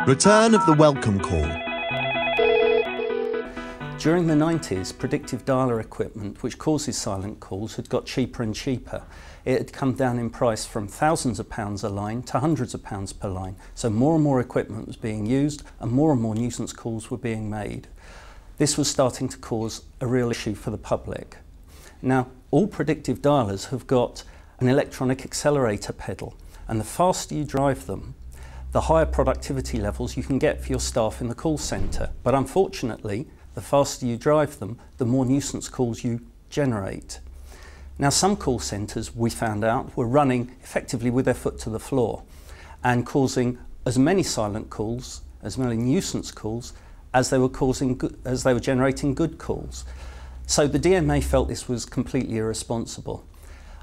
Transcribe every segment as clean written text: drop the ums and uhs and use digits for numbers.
Return of the welcome call. During the 90s, predictive dialer equipment, which causes silent calls, had got cheaper and cheaper. It had come down in price from thousands of pounds a line to hundreds of pounds per line. So more and more equipment was being used and more nuisance calls were being made. This was starting to cause a real issue for the public. Now, all predictive dialers have got an electronic accelerator pedal, and the faster you drive them, the higher productivity levels you can get for your staff in the call centre. But unfortunately, the faster you drive them, the more nuisance calls you generate. Now, some call centres, we found out, were running effectively with their foot to the floor and causing as many silent calls, as many nuisance calls, as they were generating good calls. So the DMA felt this was completely irresponsible.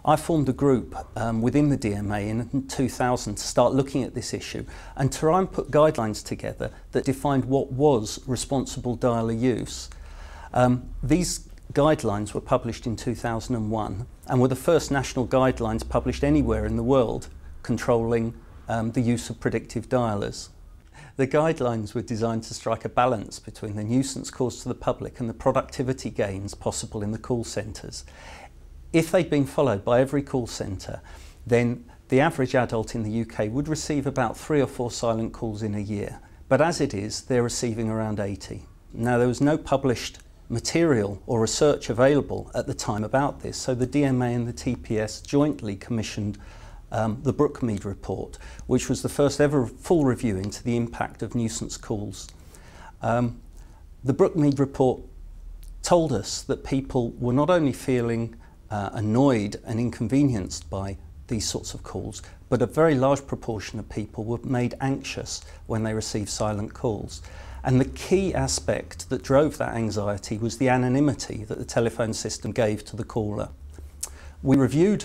I formed a group within the DMA in 2000 to start looking at this issue and try and put guidelines together that defined what was responsible dialer use. These guidelines were published in 2001 and were the first national guidelines published anywhere in the world controlling the use of predictive dialers. The guidelines were designed to strike a balance between the nuisance caused to the public and the productivity gains possible in the call centres. If they'd been followed by every call centre, then the average adult in the UK would receive about 3 or 4 silent calls in a year. But as it is, they're receiving around 80. Now, there was no published material or research available at the time about this, so the DMA and the TPS jointly commissioned the Brookmead report, which was the first ever full review into the impact of nuisance calls. The Brookmead report told us that people were not only feeling annoyed and inconvenienced by these sorts of calls, but a very large proportion of people were made anxious when they received silent calls. And the key aspect that drove that anxiety was the anonymity that the telephone system gave to the caller. We reviewed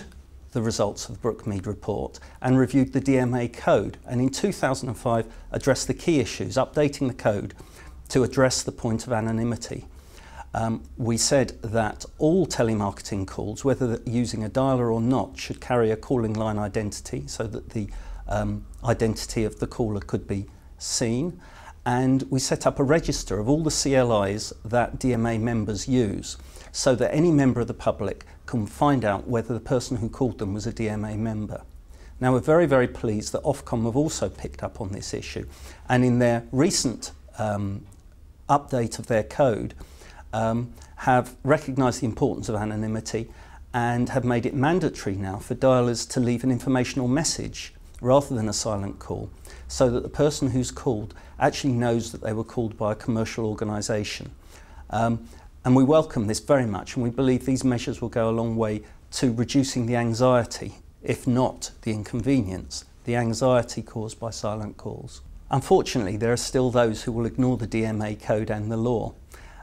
the results of the Brookmead report and reviewed the DMA code, and in 2005 addressed the key issues, updating the code to address the point of anonymity. We said that all telemarketing calls, whether using a dialer or not, should carry a calling line identity so that the identity of the caller could be seen. And we set up a register of all the CLIs that DMA members use so that any member of the public can find out whether the person who called them was a DMA member. Now, we're very, very pleased that Ofcom have also picked up on this issue, and in their recent update of their code, have recognised the importance of anonymity and have made it mandatory now for dialers to leave an informational message rather than a silent call, so that the person who's called actually knows that they were called by a commercial organisation. And we welcome this very much, and we believe these measures will go a long way to reducing the anxiety, if not the inconvenience, the anxiety caused by silent calls. Unfortunately, there are still those who will ignore the DMA code and the law.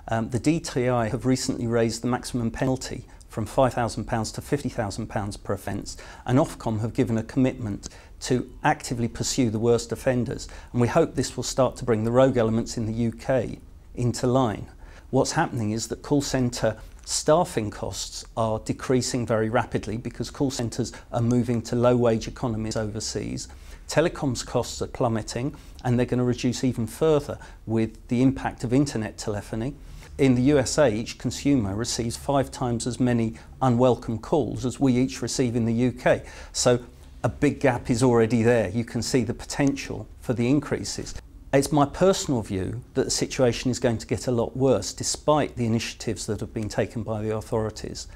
The DTI have recently raised the maximum penalty from £5,000 to £50,000 per offence, and Ofcom have given a commitment to actively pursue the worst offenders, and we hope this will start to bring the rogue elements in the UK into line. What's happening is that call centre staffing costs are decreasing very rapidly because call centres are moving to low-wage economies overseas. Telecoms costs are plummeting, and they're going to reduce even further with the impact of internet telephony. In the USA, each consumer receives 5 times as many unwelcome calls as we each receive in the UK. So a big gap is already there. You can see the potential for the increases. It's my personal view that the situation is going to get a lot worse despite the initiatives that have been taken by the authorities.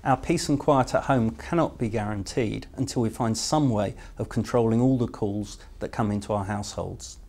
Our peace and quiet at home cannot be guaranteed until we find some way of controlling all the calls that come into our households.